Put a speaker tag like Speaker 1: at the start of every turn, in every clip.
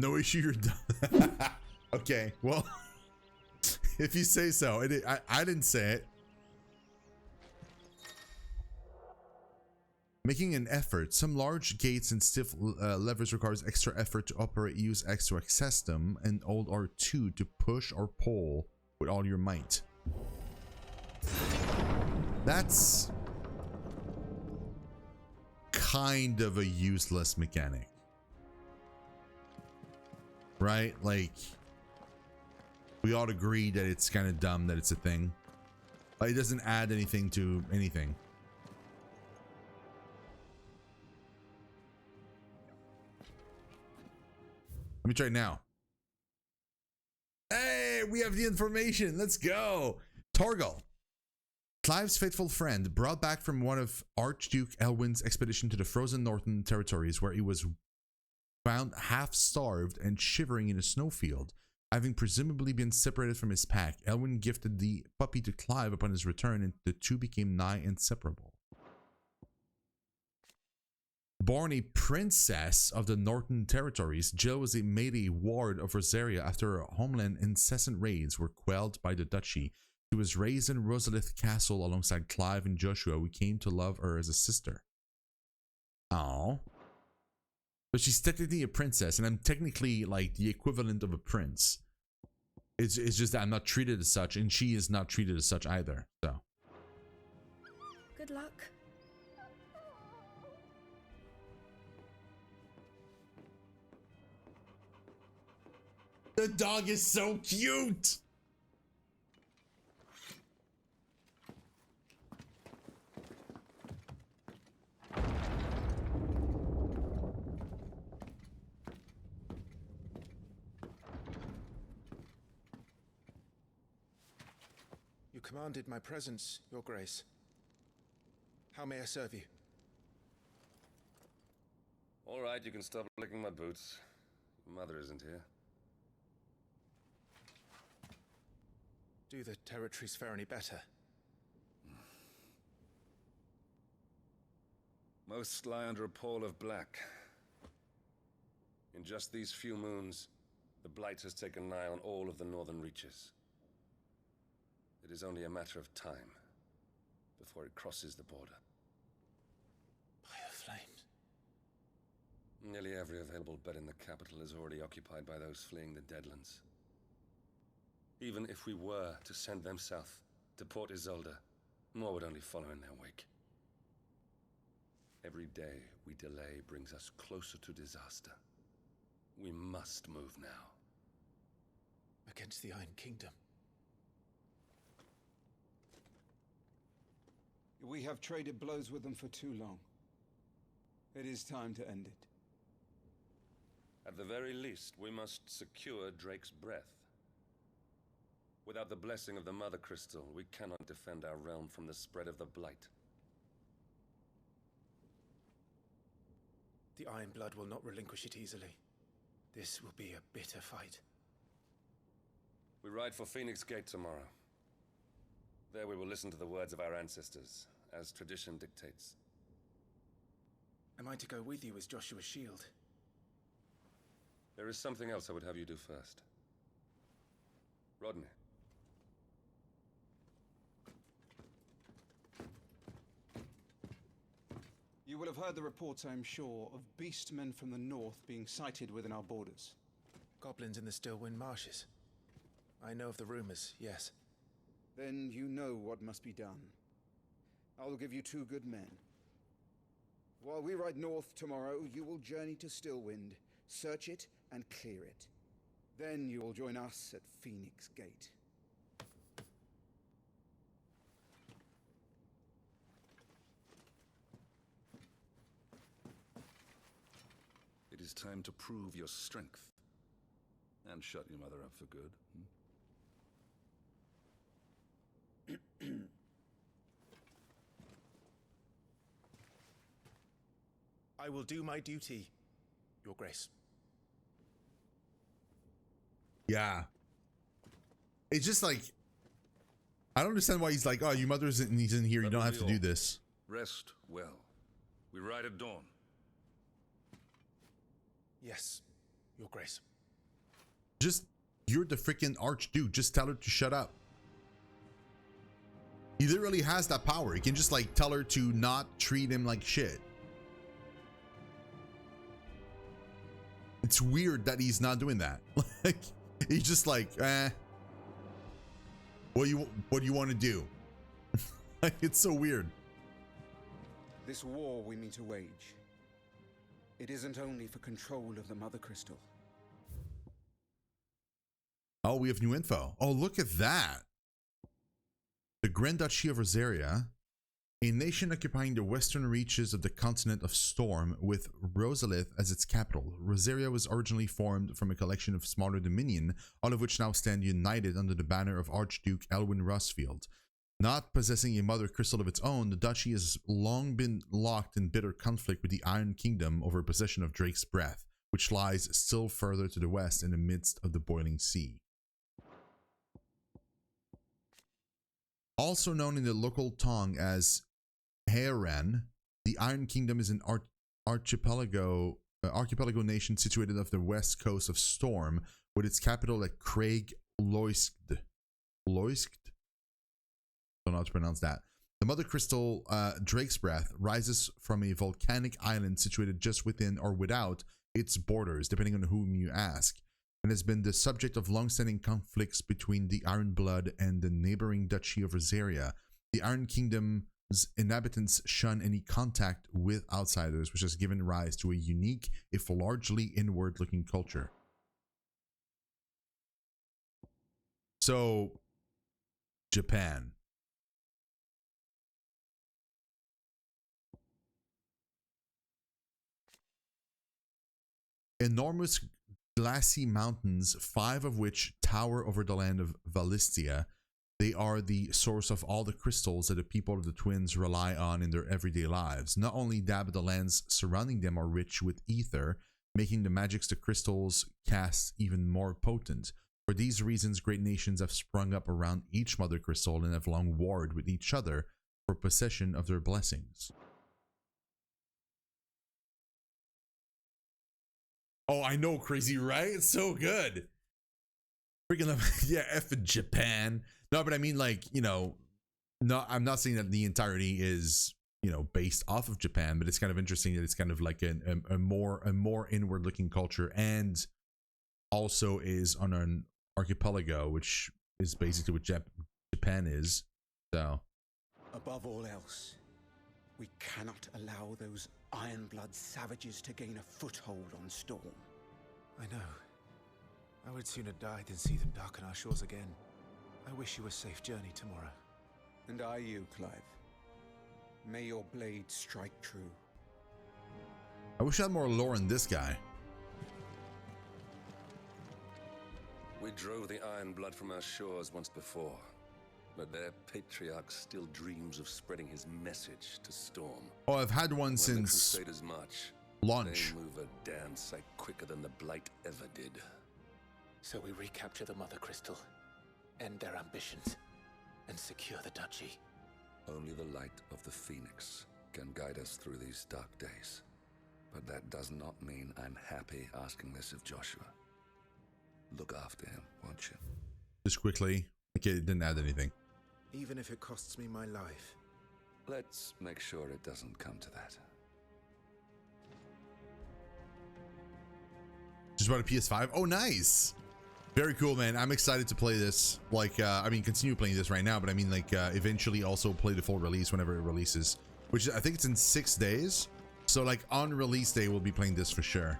Speaker 1: No issue, you're done. Okay, well, if you say so. I didn't say it. Making an effort. Some large gates and stiff levers requires extra effort to operate. Use X to access them, and hold R2 to push or pull with all your might. That's kind of a useless mechanic. Right? Like, we all agree that it's kind of dumb that it's a thing. Like, it doesn't add anything to anything. Let me try it now. Hey, we have the information. Let's go. Torgal, Clive's faithful friend, brought back from one of Archduke Elwin's expedition to the frozen northern territories, where he was found half-starved and shivering in a snowfield. Having presumably been separated from his pack, Elwin gifted the puppy to Clive upon his return, and the two became nigh inseparable. Born a princess of the northern territories, Jill was made a ward of Rosaria after her homeland incessant raids were quelled by the duchy. She was raised in Rosalith Castle alongside Clive and Joshua, who came to love her as a sister. Oh. But she's technically a princess, and I'm technically like the equivalent of a prince. It's just that I'm not treated as such, and she is not treated as such either. So.
Speaker 2: Good luck.
Speaker 1: The dog is so cute.
Speaker 3: You commanded my presence, Your Grace. How may I serve you?
Speaker 4: All right, you can stop licking my boots. Mother isn't here.
Speaker 3: Do the territories fare any better?
Speaker 4: Most lie under a pall of black. In just these few moons, the Blight has taken nigh on all of the northern reaches. It is only a matter of time before it crosses the border.
Speaker 3: By the flames.
Speaker 4: Nearly every available bed in the capital is already occupied by those fleeing the Deadlands. Even if we were to send them south to Port Isolde, more would only follow in their wake. Every day we delay brings us closer to disaster. We must move now.
Speaker 3: Against the Iron Kingdom.
Speaker 5: We have traded blows with them for too long. It is time to end it.
Speaker 4: At the very least, we must secure Drake's breath. Without the blessing of the Mother Crystal, we cannot defend our realm from the spread of the Blight.
Speaker 3: The Iron Blood will not relinquish it easily. This will be a bitter fight.
Speaker 4: We ride for Phoenix Gate tomorrow. There we will listen to the words of our ancestors, as tradition dictates.
Speaker 3: Am I to go with you as Joshua's shield?
Speaker 4: There is something else I would have you do first. Rodney.
Speaker 5: You will have heard the reports, I am sure, of beastmen from the north being sighted within our borders.
Speaker 3: Goblins in the Stillwind marshes. I know of the rumors, yes.
Speaker 5: Then you know what must be done. I will give you 2 good men. While we ride north tomorrow, you will journey to Stillwind, search it and clear it. Then you will join us at Phoenix Gate.
Speaker 6: It is time to prove your strength. And shut your mother up for good.
Speaker 3: I will do my duty, Your Grace.
Speaker 1: Yeah. It's just like, I don't understand why he's like, oh, your mother isn't here. You don't have to do this.
Speaker 6: Rest well. We ride at dawn.
Speaker 3: Yes, Your Grace.
Speaker 1: Just, you're the freaking Archduke. Just tell her to shut up. He literally has that power. He can just like tell her to not treat him like shit. It's weird that he's not doing that. Like, he's just like, what do you want to do? Like, it's so weird.
Speaker 5: This war we mean to wage, it isn't only for control of the Mother Crystal.
Speaker 1: Oh, we have new info. Oh, look at that. The Grand Duchy of Rosaria, a nation occupying the western reaches of the continent of Storm with Rosalith as its capital. Rosaria was originally formed from a collection of smaller dominion, all of which now stand united under the banner of Archduke Elwyn Rosfield. Not possessing a mother crystal of its own, the duchy has long been locked in bitter conflict with the Iron Kingdom over possession of Drake's Breath, which lies still further to the west in the midst of the boiling sea. Also known in the local tongue as Heran, the Iron Kingdom is an archipelago nation situated off the west coast of Storm, with its capital at Craig Loisked. Loisked? Don't know how to pronounce that. The Mother Crystal, Drake's Breath, rises from a volcanic island situated just within or without its borders, depending on whom you ask, and has been the subject of long-standing conflicts between the Iron Blood and the neighboring Duchy of Rosaria. The Iron Kingdom's inhabitants shun any contact with outsiders, which has given rise to a unique, if largely inward-looking culture. So, Japan. Enormous glassy mountains, 5 of which tower over the land of Valistia. They are the source of all the crystals that the people of the Twins rely on in their everyday lives. Not only that, but the lands surrounding them are rich with ether, making the magics the crystals cast even more potent. For these reasons, great nations have sprung up around each mother crystal and have long warred with each other for possession of their blessings. Oh, I know, crazy, right? It's so good. Freaking, yeah, F in Japan. No, but I mean, like, you know, no, I'm not saying that the entirety is, you know, based off of Japan, but it's kind of interesting that it's kind of like a more inward looking culture, and also is on an archipelago, which is basically what Japan is. So,
Speaker 5: Above all else, we cannot allow those Ironblood savages to gain a foothold on Storm.
Speaker 3: I know. I would sooner die than see them darken our shores again. I wish you a safe journey tomorrow.
Speaker 5: And I you, Clive. May your blade strike true.
Speaker 1: I wish I had more lore in this guy.
Speaker 4: We drove the Iron Blood from our shores once before, but their patriarch still dreams of spreading his message to Storm.
Speaker 1: Oh, I've had one
Speaker 4: When
Speaker 1: since
Speaker 4: the Crusaders march,
Speaker 1: launch.
Speaker 4: they move a damn sight quicker than the Blight ever did.
Speaker 7: So we recapture the Mother Crystal, end their ambitions, and secure the duchy.
Speaker 4: Only the light of the Phoenix can guide us through these dark days. But that does not mean I'm happy asking this of Joshua. Look after him, won't you?
Speaker 1: Just quickly. Okay, it didn't add anything.
Speaker 3: Even if it costs me my life.
Speaker 4: Let's make sure it doesn't come to that.
Speaker 1: Just bought a PS5. Oh, nice. Very cool, man. I'm excited to play this. Like, I mean, continue playing this right now, but I mean, like, eventually also play the full release whenever it releases, which I think it's in 6 days. So, like, on release day, we'll be playing this for sure.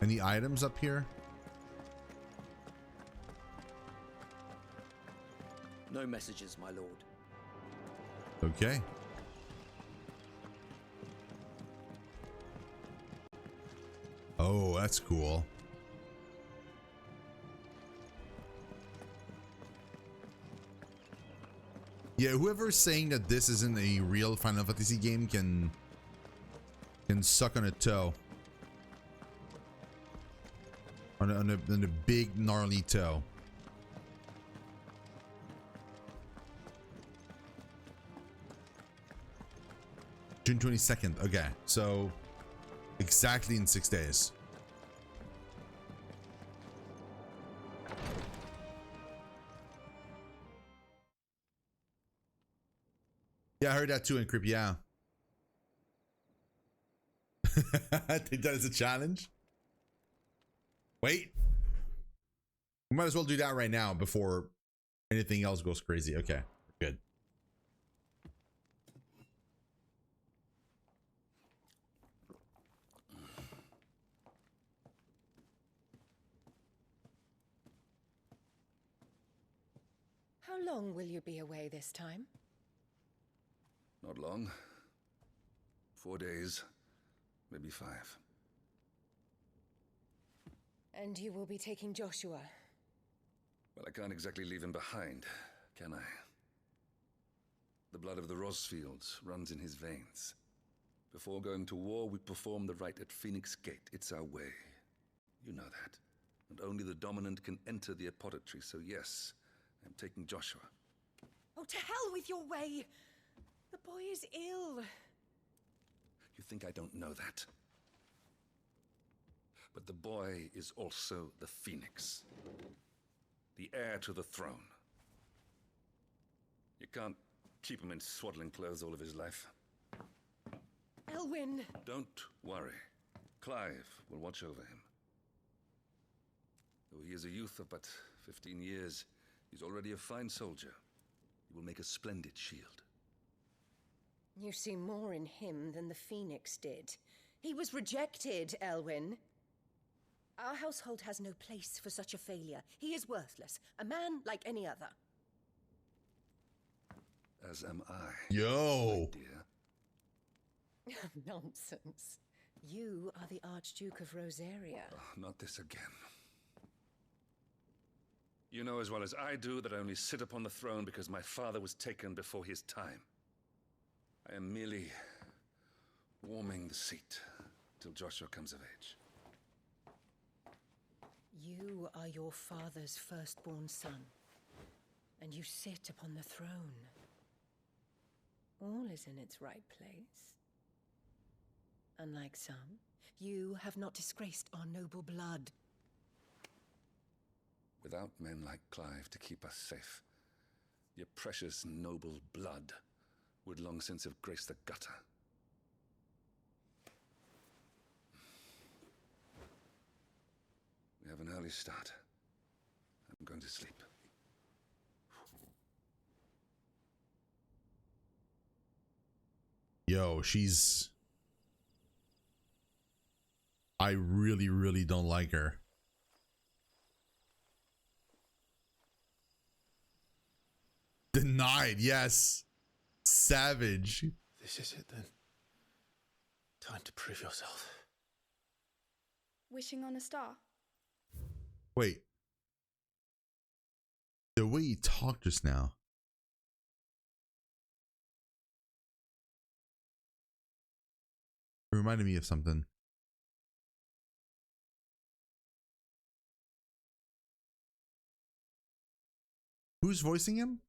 Speaker 1: Any items up here?
Speaker 8: No messages, my lord.
Speaker 1: Okay. Oh, that's cool. Yeah, whoever's saying that this isn't a real Final Fantasy game can suck on a toe. On a big gnarly toe. June 22nd. Okay, so exactly in 6 days. Yeah, I heard that too in Creep. Yeah. I think that is a challenge. Wait. We might as well do that right now before anything else goes crazy. Okay, good.
Speaker 9: How long will you be away this time?
Speaker 6: Not long. 4 days, maybe 5.
Speaker 9: And you will be taking Joshua?
Speaker 6: Well, I can't exactly leave him behind, can I? The blood of the Rosfields runs in his veins. Before going to war, we perform the rite at Phoenix Gate. It's our way. You know that. And only the dominant can enter the apothecary, so yes, I'm taking Joshua.
Speaker 9: Oh, to hell with your way! The boy is ill.
Speaker 6: You think I don't know that? But the boy is also the Phoenix. The heir to the throne. You can't keep him in swaddling clothes all of his life.
Speaker 9: Elwyn!
Speaker 6: Don't worry. Clive will watch over him. Though he is a youth of but 15 years, he's already a fine soldier. He will make a splendid shield.
Speaker 9: You see more in him than the Phoenix did. He was rejected, Elwyn. Our household has no place for such a failure. He is worthless, a man like any other.
Speaker 6: As am I.
Speaker 1: Yo!
Speaker 6: My dear.
Speaker 9: Nonsense. You are the Archduke of Rosaria.
Speaker 6: Oh, not this again. You know as well as I do that I only sit upon the throne because my father was taken before his time. I am merely warming the seat till Joshua comes of age.
Speaker 9: You are your father's firstborn son, and you sit upon the throne. All is in its right place. Unlike some, you have not disgraced our noble blood.
Speaker 6: Without men like Clive to keep us safe, your precious noble blood would long since have graced the gutter. We have an early start. I'm going to sleep.
Speaker 1: Yo, she's... I really, really don't like her. Denied, yes. Savage.
Speaker 7: This is it then. Time to prove yourself.
Speaker 2: Wishing on a star.
Speaker 1: Wait. The way he talked just now. It reminded me of something. Who's voicing him?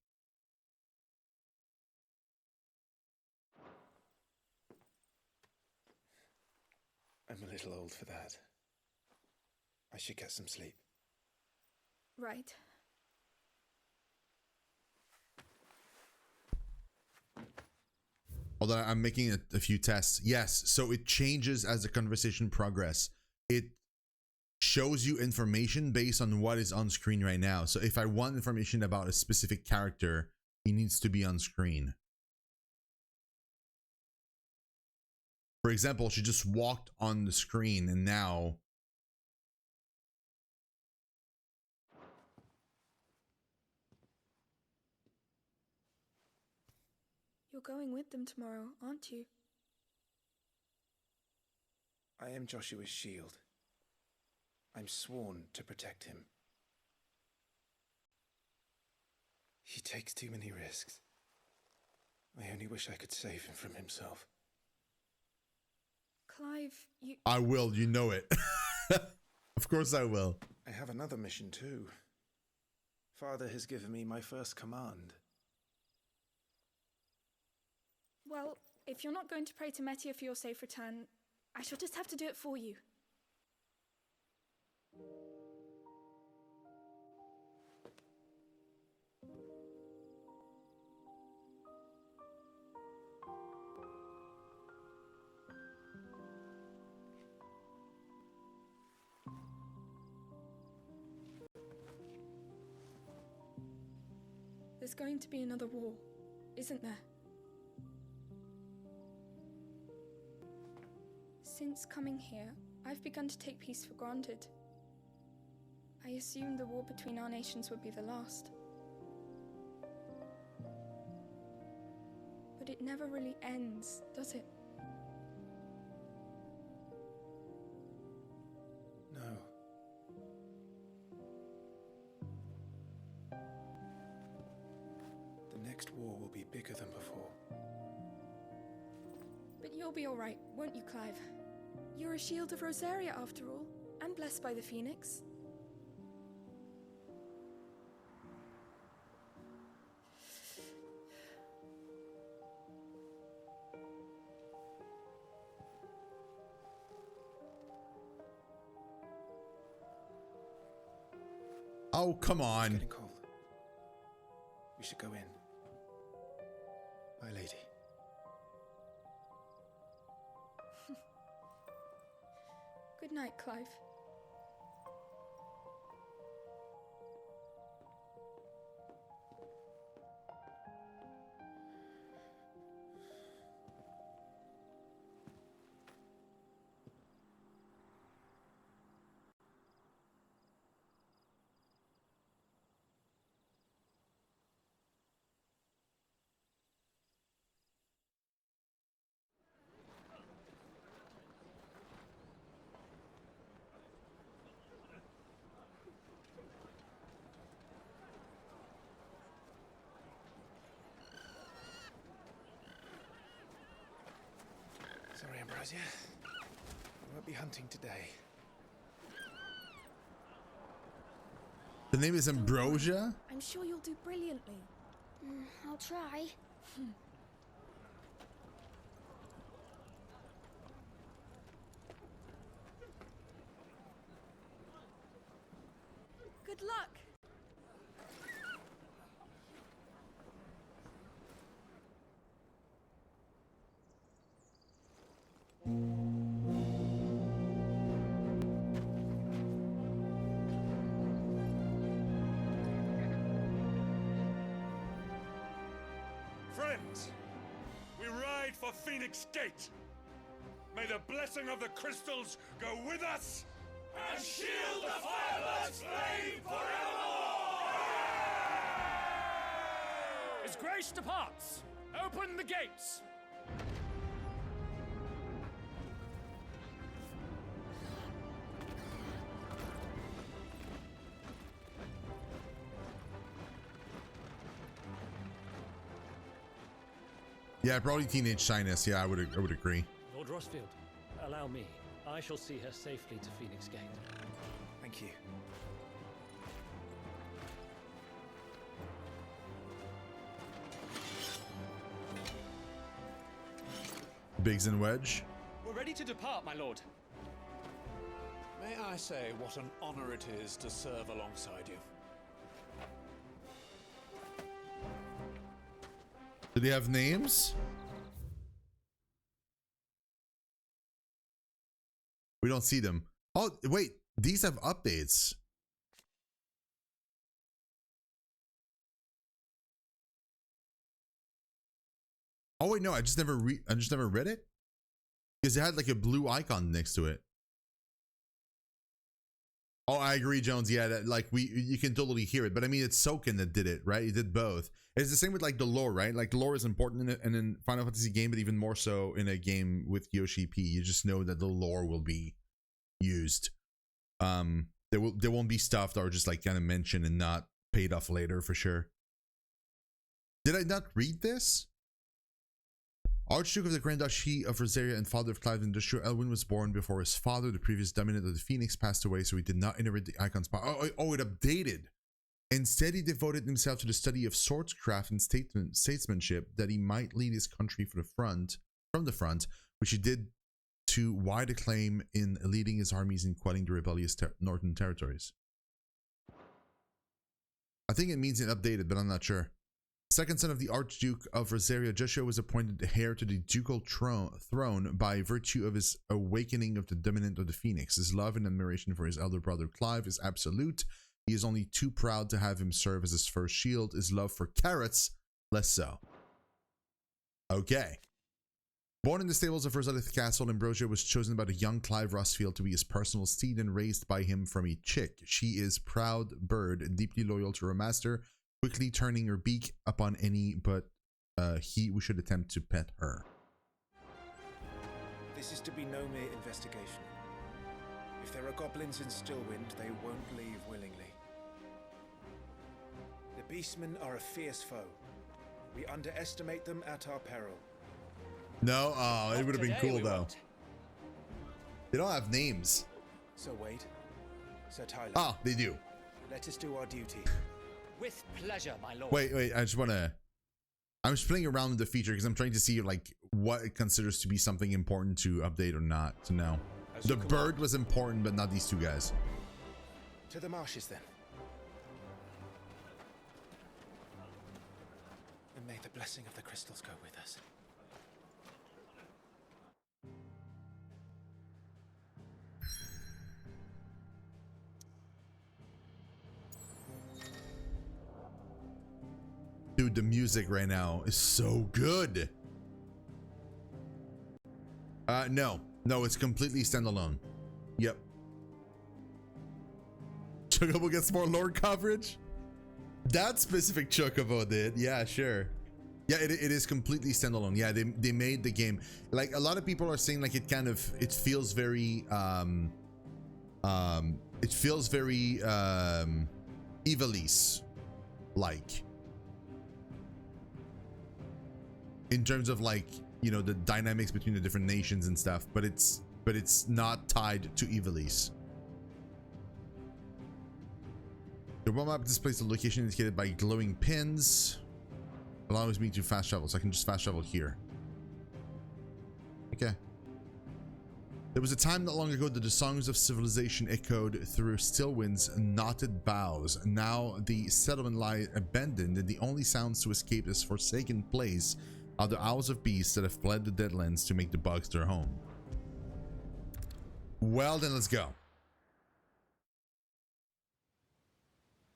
Speaker 7: I'm a little old for that. I should get some sleep.
Speaker 2: Right.
Speaker 1: Hold on, I'm making a few tests. Yes, so it changes as the conversation progresses. It shows you information based on what is on screen right now. So if I want information about a specific character, he needs to be on screen. For example, she just walked on the screen and now...
Speaker 2: You're going with them tomorrow, aren't you?
Speaker 7: I am Joshua's shield. I'm sworn to protect him. He takes too many risks. I only wish I could save him from himself.
Speaker 2: Clive, you...
Speaker 1: I will, you know it. Of course I will.
Speaker 7: I have another mission too. Father has given me my first command.
Speaker 2: Well, if you're not going to pray to Metia for your safe return, I shall just have to do it for you. There's going to be another war, isn't there? Since coming here, I've begun to take peace for granted. I assumed the war between our nations would be the last. But it never really ends, does it?
Speaker 3: No. The next war will be bigger than before.
Speaker 2: But you'll be all right, won't you, Clive? You're a shield of Rosaria, after all, and blessed by the Phoenix.
Speaker 1: Oh, come
Speaker 3: It's
Speaker 1: on.
Speaker 3: getting cold. We should go in. My lady.
Speaker 2: Good night, Clive.
Speaker 3: Sorry, Ambrosia. I won't be hunting today.
Speaker 1: The name is Ambrosia?
Speaker 2: I'm sure you'll do brilliantly.
Speaker 10: I'll try.
Speaker 2: Good luck!
Speaker 11: Friends, we ride for Phoenix Gate. May the blessing of the crystals go with us and shield the Firebird's flame forevermore!
Speaker 12: As grace departs, open the gates!
Speaker 1: Yeah, probably teenage shyness. Yeah, I would agree.
Speaker 12: Lord Rossfield, allow me. I shall see her safely to Phoenix Gate.
Speaker 3: Thank you.
Speaker 1: Biggs and Wedge.
Speaker 12: We're ready to depart, my lord.
Speaker 13: May I say what an honor it is to serve alongside you?
Speaker 1: Do they have names? We don't see them. Oh, wait. These have updates. Oh wait, no, I just never read it because it had like a blue icon next to it. Oh, I agree, Jones. Yeah, that, like you can totally hear it, but I mean, it's Soken that did it, right? He did both. It's the same with like the lore, right? Like the lore is important in it, and in Final Fantasy game, but even more so in a game with Yoshi-P. You just know that the lore will be used. There won't be stuff that are just like kind of mentioned and not paid off later for sure. Did I not read this? Archduke of the Grand Duchy of Rosaria and father of Clive and Industrial, Elwyn was born before his father, the previous dominant of the Phoenix, passed away, so he did not inherit the icon's power. Oh, it updated. Instead, he devoted himself to the study of swordscraft and statesmanship that he might lead his country for the front from the front, which he did to wide acclaim in leading his armies in quelling the rebellious northern territories. I think it means it updated, but I'm not sure. Second son of the Archduke of Rosaria, Joshua was appointed heir to the ducal throne by virtue of his awakening of the dominant of the Phoenix. His love and admiration for his elder brother Clive is absolute. He is only too proud to have him serve as his first shield. His love for carrots, less so. Okay. Born in the stables of Rosalith Castle, Ambrosia was chosen by the young Clive Rosfield to be his personal steed and raised by him from a chick. She is proud bird and deeply loyal to her master, quickly turning her beak upon any but he who should attempt to pet her.
Speaker 3: This is to be no mere investigation. If there are goblins in Stillwind, they won't leave willingly. The beastmen are a fierce foe. We underestimate them at our peril.
Speaker 1: No, it would have been cool though. They don't have names.
Speaker 3: So Wade, Sir Tyler.
Speaker 1: Ah, they do.
Speaker 3: Let us do our duty.
Speaker 14: With pleasure, my lord.
Speaker 1: Wait, I'm just playing around with the feature because I'm trying to see like what it considers to be something important to update or not to know. The bird was important, but not these two guys.
Speaker 3: To the marshes then. And may the blessing of the crystals go with us.
Speaker 1: Dude, the music right now is so good. No, it's completely standalone. Yep. Chocobo gets more lore coverage. That specific Chocobo did. Yeah, sure. Yeah, it is completely standalone. Yeah, they made the game. Like a lot of people are saying like it feels very Ivalice like. In terms of like, you know, the dynamics between the different nations and stuff, but it's not tied to Ivalice. The world map displays the location indicated by glowing pins, allows me to fast travel, so I can just fast travel here. Okay. There was a time not long ago that the songs of civilization echoed through Stillwind's knotted boughs. Now the settlement lie abandoned, and the only sounds to escape this forsaken place are the owls of beasts that have fled the deadlands to make the bugs their home. Well, then let's go.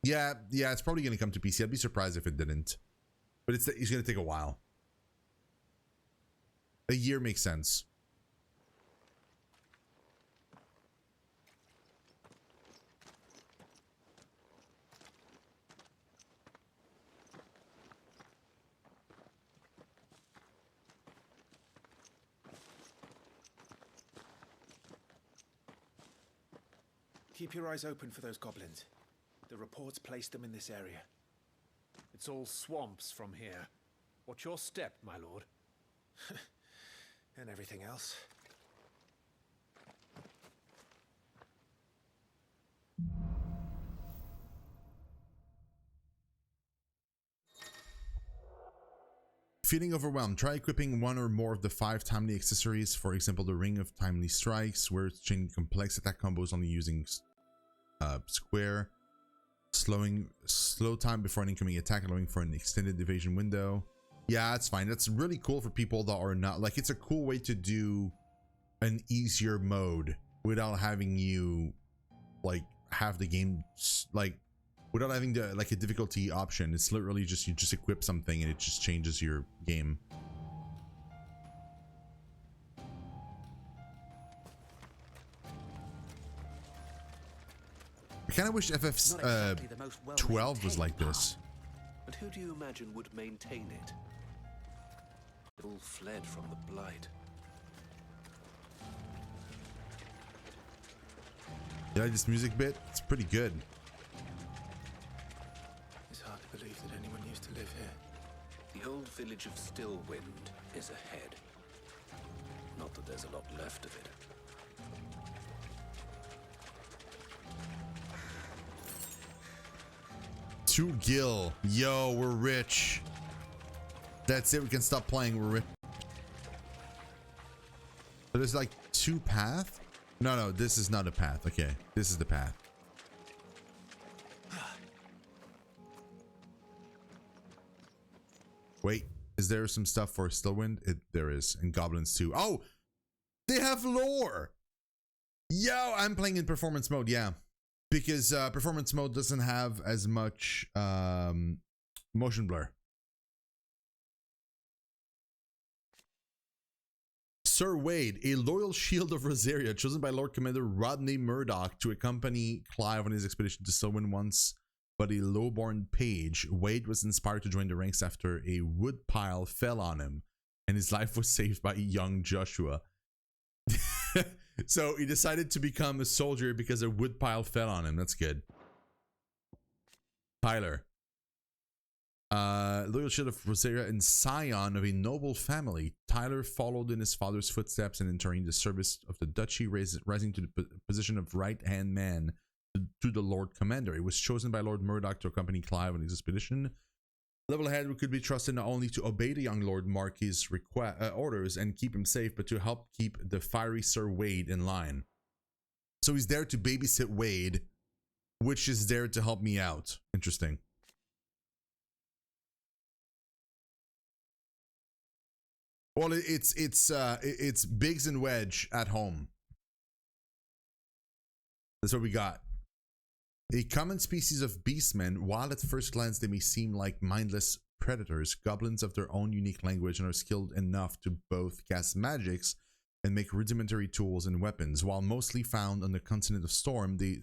Speaker 1: Yeah, it's probably going to come to PC. I'd be surprised if it didn't. But it's going to take a while. A year makes sense.
Speaker 3: Keep your eyes open for those goblins. The reports placed them in this area.
Speaker 13: It's all swamps from here. What's your step, my lord?
Speaker 3: And everything else.
Speaker 1: Feeling overwhelmed, try equipping one or more of the 5 timely accessories. For example, the Ring of Timely Strikes, where it's chaining complex attack combos only using square, slow time before an incoming attack, allowing for an extended evasion window. Yeah, that's fine. That's really cool for people that are not like, it's a cool way to do an easier mode without having you like have the game like without having the like a difficulty option. It's literally just you just equip something and it just changes your game. I kind of wish FF12 was like this.
Speaker 15: And who do you imagine would maintain it? It all fled from the Blight.
Speaker 1: You like this music bit? It's pretty good.
Speaker 3: It's hard to believe that anyone used to live here.
Speaker 15: The old village of Stillwind is ahead. Not that there's a lot left of it.
Speaker 1: Two gil. Yo, we're rich. That's it. We can stop playing. We're rich. So there's like 2 paths. No, this is not a path. Okay, this is the path. Wait, is there some stuff for Stillwind? There is, and goblins too. Oh, they have lore. Yo, I'm playing in performance mode. Yeah, because performance mode doesn't have as much motion blur. Sir Wade, a loyal shield of Rosaria, chosen by Lord Commander Rodney Murdoch to accompany Clive on his expedition to Stillwind once but a lowborn page. Wade was inspired to join the ranks after a wood pile fell on him, and his life was saved by young Joshua. So he decided to become a soldier because a wood pile fell on him. That's good. Tyler. Loyal shield of Rosaria and scion of a noble family, Tyler followed in his father's footsteps and entering the service of the duchy, rising to the position of right-hand man to the Lord Commander. He was chosen by Lord Murdoch to accompany Clive on his expedition. Level-headed, could be trusted not only to obey the young Lord Marquis' orders and keep him safe, but to help keep the fiery Sir Wade in line. So he's there to babysit Wade, which is there to help me out. Interesting. Well, it's Biggs and Wedge at home. That's what we got. A common species of beastmen. While at first glance they may seem like mindless predators, goblins have their own unique language and are skilled enough to both cast magics and make rudimentary tools and weapons. While mostly found on the continent of Storm, the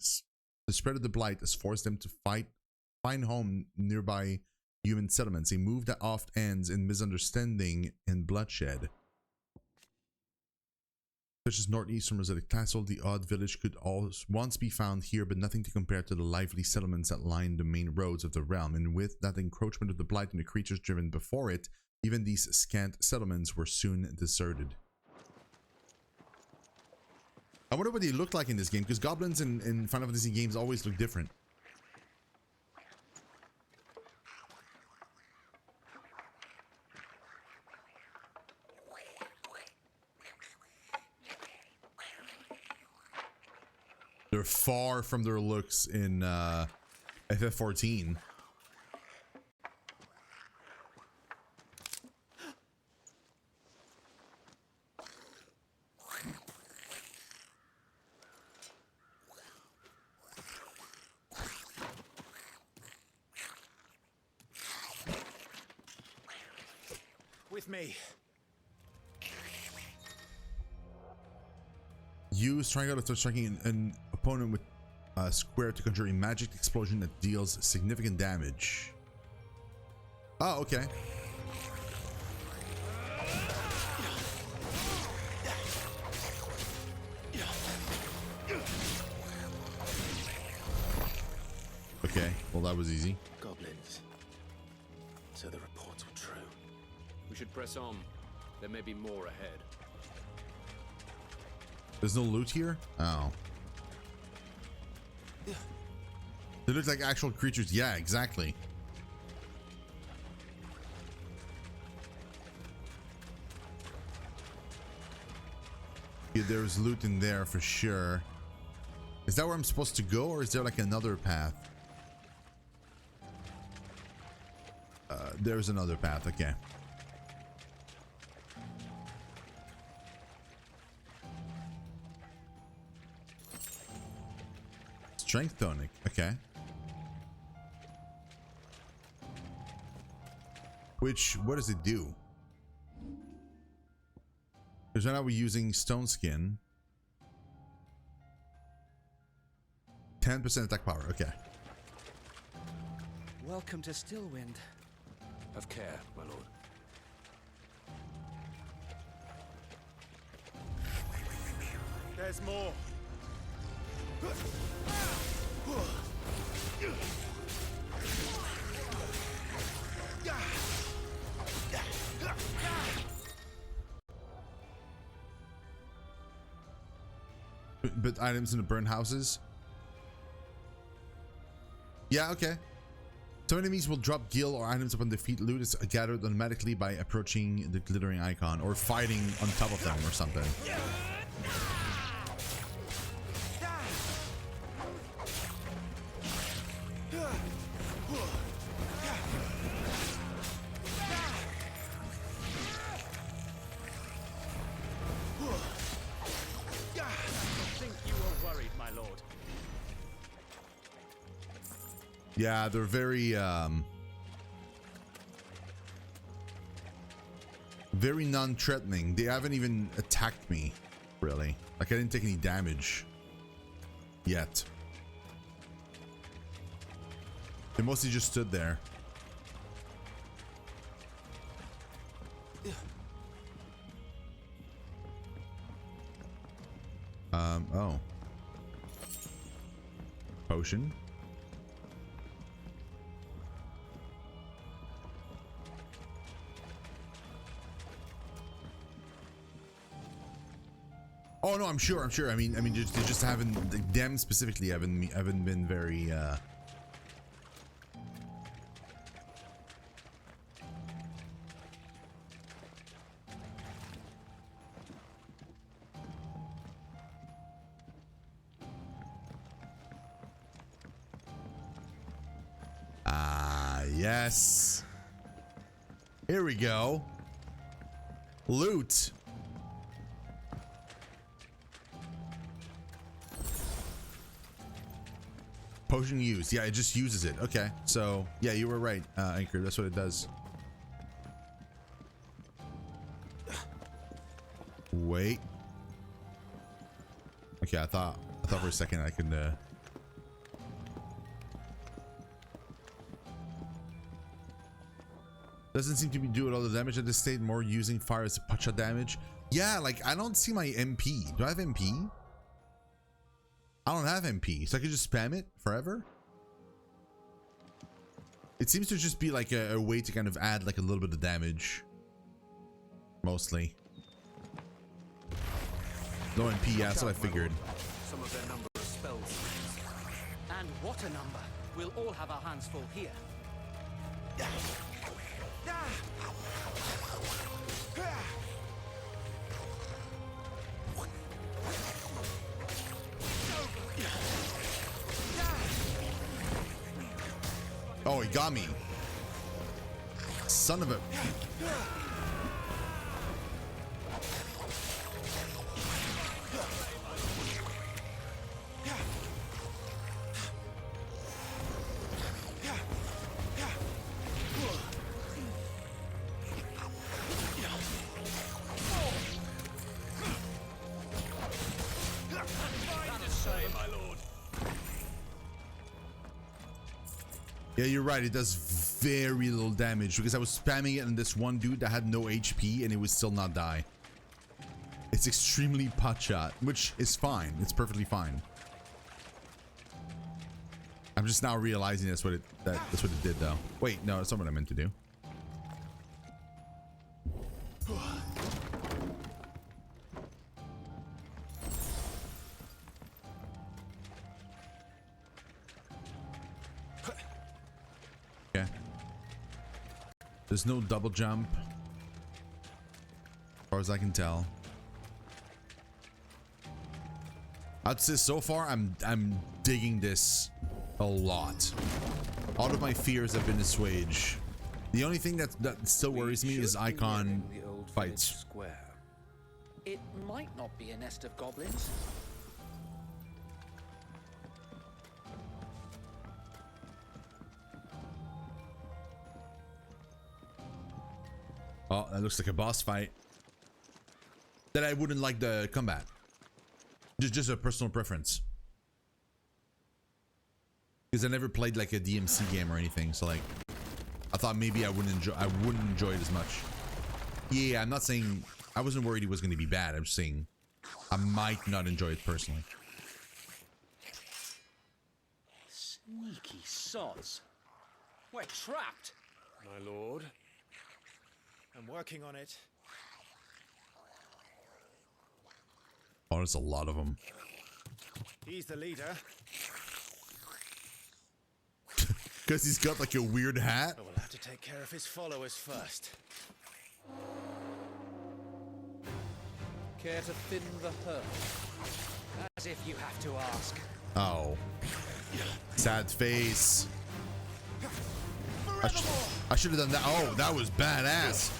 Speaker 1: spread of the Blight has forced them to find home nearby human settlements, a move that oft ends in misunderstanding and bloodshed. Such as northeast from Rosetta Castle, the odd village could once be found here, but nothing to compare to the lively settlements that line the main roads of the realm. And with that encroachment of the Blight and the creatures driven before it, even these scant settlements were soon deserted. I wonder what they look like in this game, because goblins in Final Fantasy games always look different. They're far from their looks in FF14.
Speaker 3: With me.
Speaker 1: Use triangle after striking an opponent with a square to conjure a magic explosion that deals significant damage. Oh, okay. Okay, well that was easy.
Speaker 7: Goblins. So the reports were true.
Speaker 15: We should press on. There may be more ahead.
Speaker 1: There's no loot here? Oh. They look like actual creatures. Yeah, exactly. Yeah, there's loot in there for sure. Is that where I'm supposed to go, or is there like another path? There's another path. Okay. Strength tonic. Okay. What does it do? Because right now we're using stone skin. 10% attack power. Okay.
Speaker 14: Welcome to Stillwind.
Speaker 15: Have care, my lord.
Speaker 3: There's more.
Speaker 1: But items in the burn houses. Yeah, okay. Some enemies will drop gil or items upon defeat. Loot is gathered automatically by approaching the glittering icon or fighting on top of them or something. Yeah, they're very very non-threatening. They haven't even attacked me, really. Like, I didn't take any damage yet. They mostly just stood there. Oh. Potion. Oh no, I'm sure. I mean, they just haven't. Them specifically haven't been very. Yes. Here we go. Loot. Potion used. Yeah, it just uses it. Okay. So, yeah, you were right, Anchor. That's what it does. Wait. Okay, I thought for a second I could doesn't seem to be doing all the damage at this state, more using fire as a pacha damage. Yeah, like, I don't see my MP. Do I have MP? I don't have MP, so I can just spam it forever. It seems to just be like a way to kind of add like a little bit of damage. Mostly. No MP, yeah, that's what I figured.
Speaker 15: Some of their number of spells.
Speaker 14: And what a number. We'll all have our hands full here.
Speaker 1: Oh, he got me. Son of a... Yeah, you're right. It does very little damage because I was spamming it on this one dude that had no HP and it would still not die. It's extremely pot shot, which is fine. It's perfectly fine. I'm just now realizing that's what it did though. Wait, no, that's not what I meant to do. There's no double jump, as far as I can tell. I'd say so far I'm digging this a lot. All of my fears have been assuaged. The only thing that still worries me is icon fights.
Speaker 14: It might not be a nest of goblins.
Speaker 1: Oh, that looks like a boss fight. That I wouldn't like the combat. Just a personal preference. Because I never played like a DMC game or anything, so like I thought maybe I wouldn't enjoy it as much. Yeah, I'm not saying I wasn't worried it was going to be bad. I'm just saying I might not enjoy it personally.
Speaker 14: Sneaky sods. We're trapped.
Speaker 3: My lord. I'm working on it.
Speaker 1: Oh, there's a lot of them.
Speaker 3: He's the leader.
Speaker 1: Because he's got like a weird hat.
Speaker 3: We'll have to take care of his followers first.
Speaker 13: Care to thin the herd?
Speaker 14: As if you have to ask.
Speaker 1: Oh. Sad face. I should have done that. Oh, that was badass.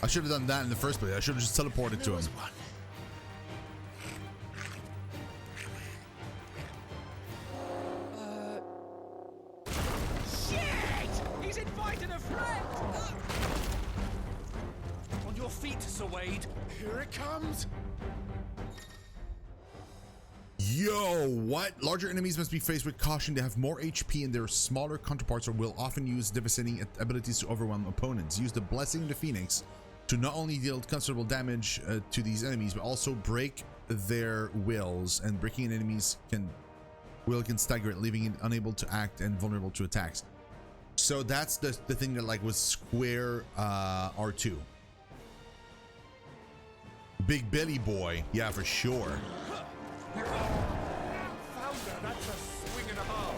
Speaker 1: I should have done that in the first place. I should have just teleported to him.
Speaker 14: Shit! He's invited a friend!
Speaker 15: On your feet, Sir Wade.
Speaker 3: Here it comes.
Speaker 1: Yo, what? Larger enemies must be faced with caution. They have more HP and their smaller counterparts or will often use devastating abilities to overwhelm opponents. Use the Blessing of the Phoenix to not only deal considerable damage to these enemies, but also break their wills, and breaking an enemy's will can stagger it, leaving it unable to act and vulnerable to attacks. So that's the thing that like was square R2. Big belly boy, yeah, for sure.
Speaker 3: Founder, that's a swing and a half.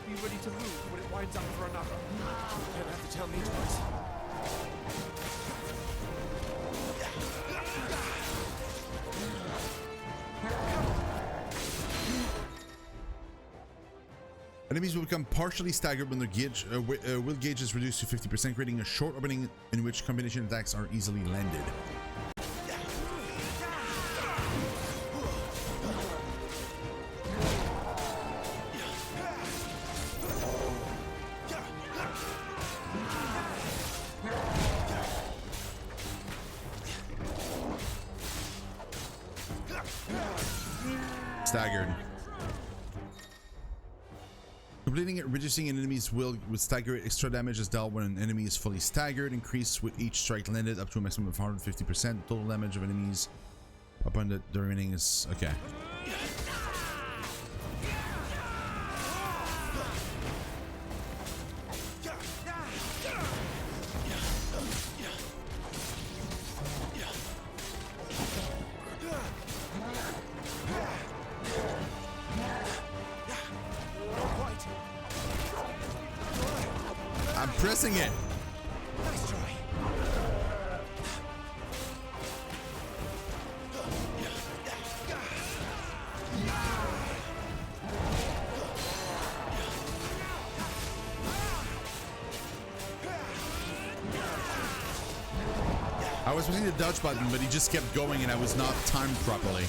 Speaker 3: Be ready to move when it winds up for another. You don't have to tell me twice.
Speaker 1: Enemies will become partially staggered when their gauge, will gauge is reduced to 50%, creating a short opening in which combination attacks are easily landed. Staggered. Completing it, reducing an enemy's will with stagger extra damage is dealt when an enemy is fully staggered. Increase with each strike landed up to a maximum of 150%. Total damage of enemies upon the remaining is okay. I'm pressing it.
Speaker 3: Nice try.
Speaker 1: I was pressing the dodge button, but he just kept going and I was not timed properly.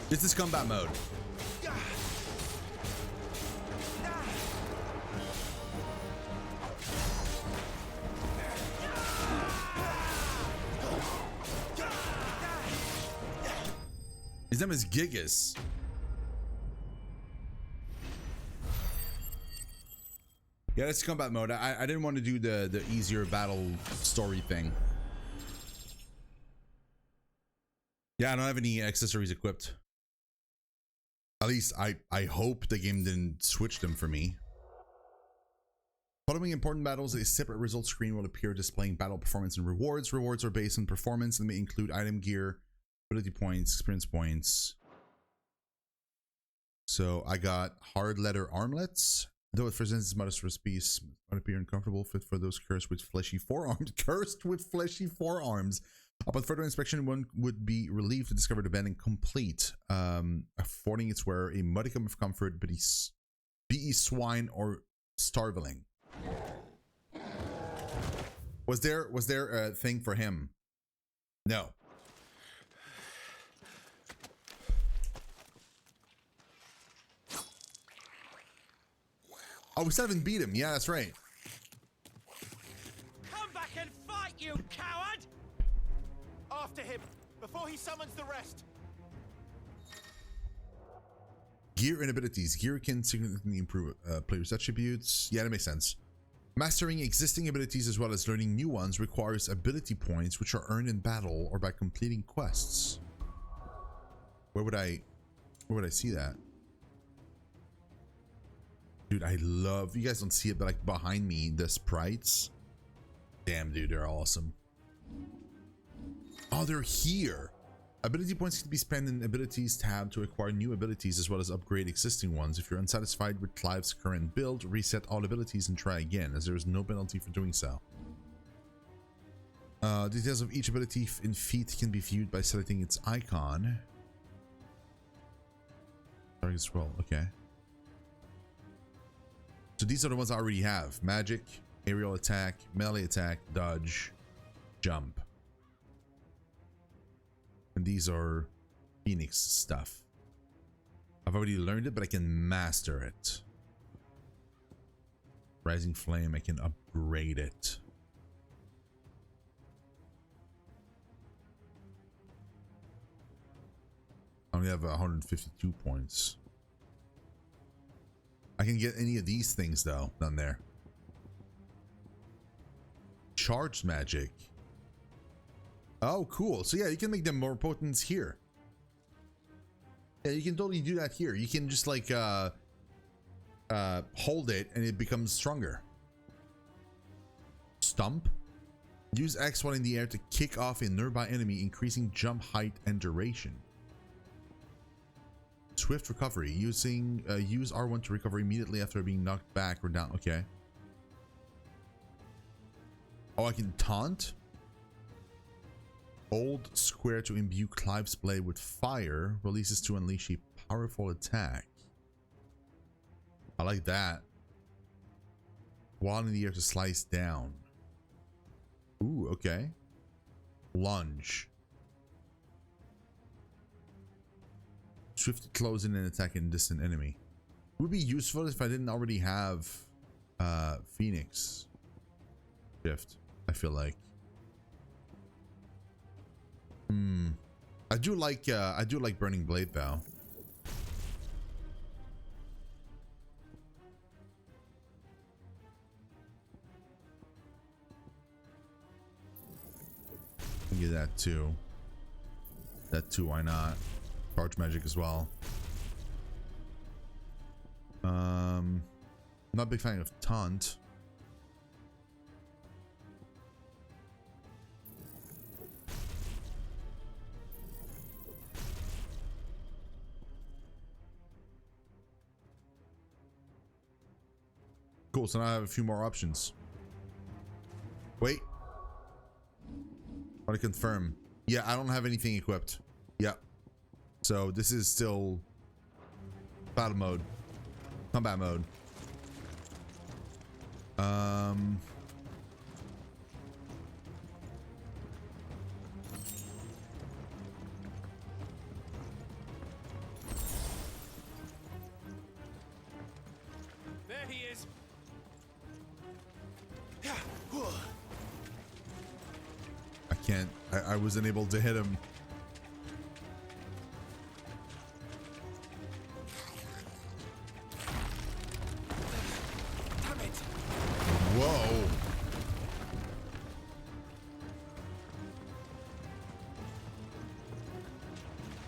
Speaker 1: This is combat mode. His name is Gigas. Yeah, that's combat mode. I didn't want to do the easier battle story thing. Yeah, I don't have any accessories equipped. At least I hope the game didn't switch them for me. Following important battles, a separate results screen will appear displaying battle performance and rewards. Rewards are based on performance and may include item gear, ability points, experience points. So I got hard leather armlets. Though it presents its modest recipes, might appear uncomfortable, fit for those cursed with fleshy forearms. Cursed with fleshy forearms. Upon further inspection, one would be relieved to discover the band incomplete, affording its wearer a modicum of comfort, but be swine or starveling. Was there a thing for him? No. Oh, we still haven't beat him. Yeah, that's right.
Speaker 14: Come back and fight, you coward!
Speaker 3: After him, before he summons the rest.
Speaker 1: Gear and abilities. Gear can significantly improve players' attributes. Yeah, that makes sense. Mastering existing abilities as well as learning new ones requires ability points, which are earned in battle or by completing quests. Where would I see that? Dude, I love, you guys don't see it, but like behind me, the sprites. Damn, dude, they're awesome. Oh, they're here. Ability points can be spent in abilities tab to acquire new abilities as well as upgrade existing ones. If you're unsatisfied with Clive's current build, reset all abilities and try again, as there is no penalty for doing so. Details of each ability in feat can be viewed by selecting its icon. Target scroll, okay. So these are the ones I already have. Magic, aerial attack, melee attack, dodge, jump. And these are Phoenix stuff. I've already learned it, but I can master it. Rising Flame, I can upgrade it. I only have 152 points. I can get any of these things though, down there. Charged magic. Oh, cool. So yeah, you can make them more potent here. Yeah, you can totally do that here. You can just like hold it and it becomes stronger. Stump. Use X while in the air to kick off a nearby enemy, increasing jump height and duration. Swift recovery. Use R1 to recover immediately after being knocked back or down. Okay. Oh, I can taunt. Hold square to imbue Clive's blade with fire. Releases to unleash a powerful attack. I like that. While in the air to slice down. Ooh, okay. Lunge. Swift close in and attack a distant enemy. Would be useful if I didn't already have Phoenix Shift, I feel like. I do like Burning Blade though. I'll get that too. That too, why not? Charge magic as well. Not a big fan of taunt. Cool, so now I have a few more options. Wait. I want to confirm. Yeah, I don't have anything equipped. Yeah. So this is still battle mode. Combat mode.
Speaker 3: There he is.
Speaker 1: I can't. I wasn't able to hit him. Whoa.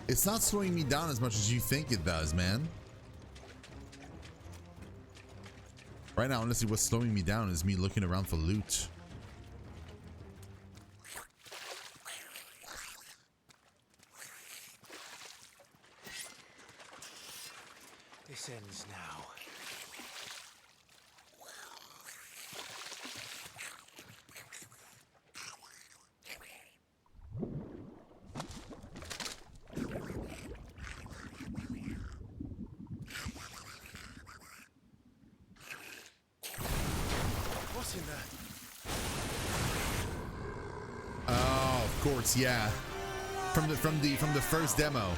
Speaker 1: It's not slowing me down as much as you think it does, man. Right now, honestly, what's slowing me down is me looking around for loot.
Speaker 3: This ends now. What's in there?
Speaker 1: Oh, of course, yeah. From the first demo.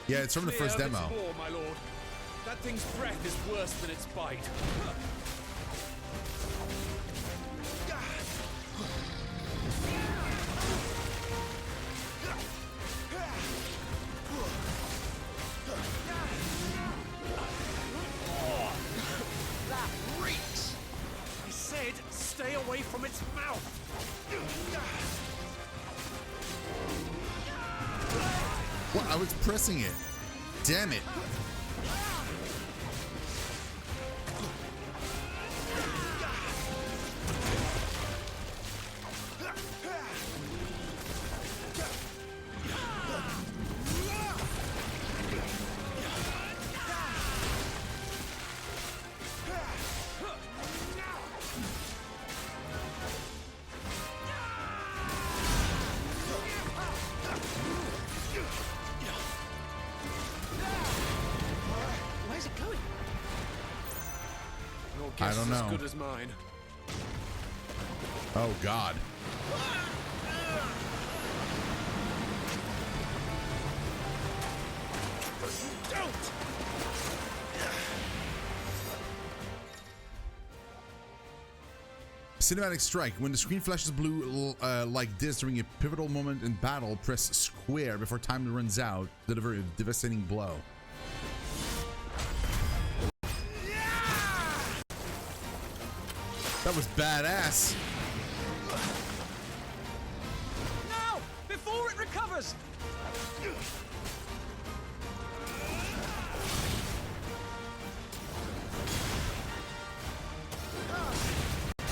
Speaker 1: Yeah, it's from the first demo.
Speaker 13: More, my lord. That thing's breath is worse than its bite.
Speaker 11: its mouth!
Speaker 1: What? I was pressing it. Damn it. I don't know.
Speaker 13: As good as mine.
Speaker 1: Oh God.
Speaker 11: Don't!
Speaker 1: Cinematic strike. When the screen flashes blue like this during a pivotal moment in battle, press square before time runs out to deliver a devastating blow. That was badass.
Speaker 14: Now! Before it recovers!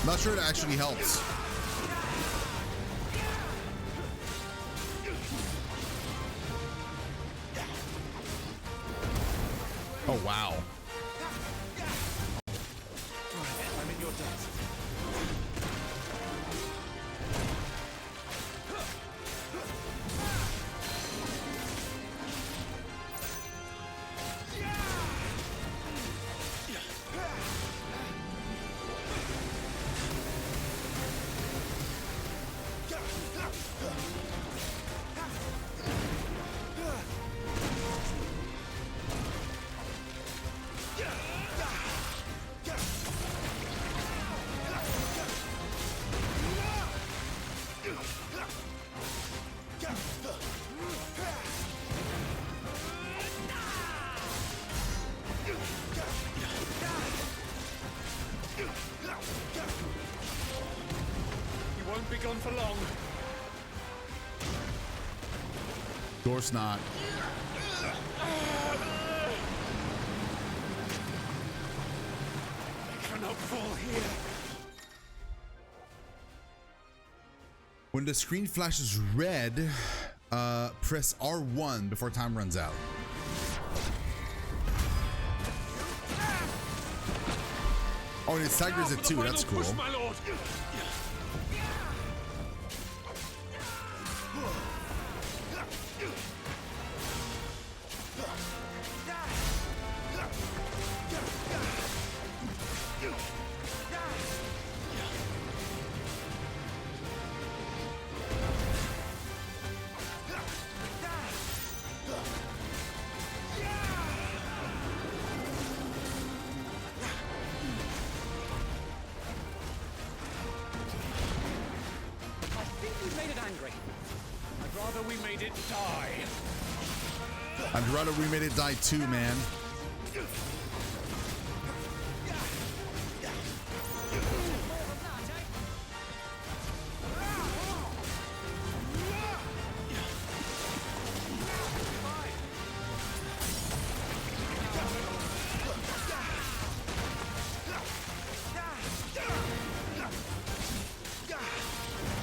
Speaker 1: Not sure it actually helps. Oh wow.
Speaker 11: I'm in your debt. Be gone for long.
Speaker 1: Of course not.
Speaker 11: I cannot fall here.
Speaker 1: When the screen flashes red, press R1 before time runs out. Oh, and it staggers it too. That's cool.
Speaker 11: Push, my lord.
Speaker 1: I'd rather we made it die too, man.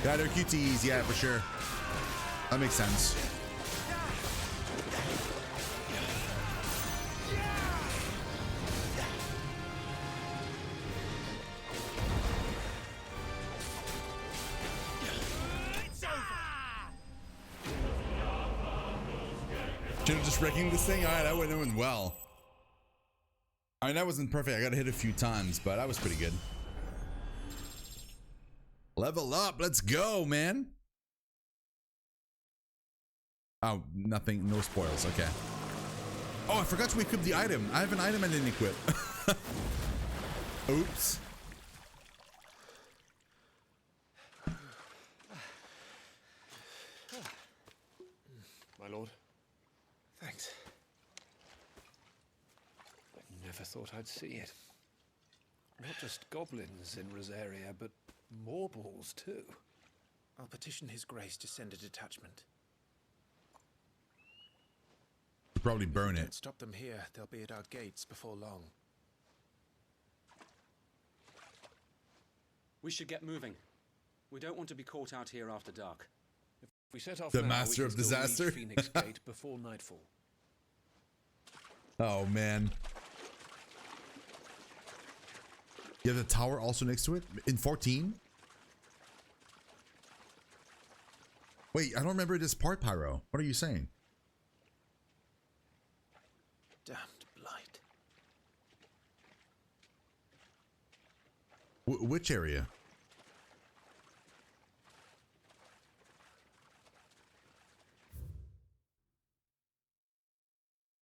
Speaker 1: Yeah, they're QTEs, yeah, for sure. That makes sense. Should have just wrecking this thing? Alright, that went well. I mean, that wasn't perfect. I got to hit a few times, but that was pretty good. Level up. Let's go, man. Oh, nothing. No spoils. Okay. Oh, I forgot to equip the item. I have an item I didn't equip. Oops.
Speaker 13: My lord. Thanks. I never thought I'd see it. Not just goblins in Rosaria, but More balls, too.
Speaker 3: I'll petition His Grace to send a detachment.
Speaker 1: Probably burn
Speaker 3: If we
Speaker 1: it.
Speaker 3: don't stop them here, they'll be at our gates before long.
Speaker 14: We should get moving. We don't want to be caught out here after dark.
Speaker 13: If we set off
Speaker 1: The
Speaker 13: now,
Speaker 1: master
Speaker 13: we
Speaker 1: of
Speaker 13: can still reach
Speaker 1: disaster?
Speaker 13: Phoenix Gate before nightfall.
Speaker 1: Oh man. You have the tower also next to it? In 14? Wait, I don't remember this part, Pyro. What are you saying?
Speaker 3: Damned blight.
Speaker 1: Which area?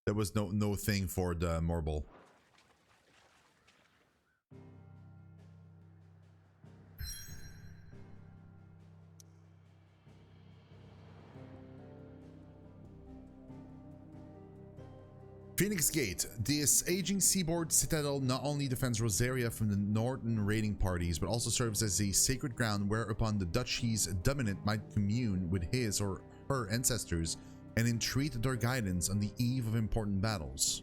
Speaker 1: There was no thing for the marble. Phoenix Gate. This aging seaboard citadel not only defends Rosaria from the northern raiding parties, but also serves as a sacred ground whereupon the duchy's dominant might commune with his or her ancestors and entreat their guidance on the eve of important battles.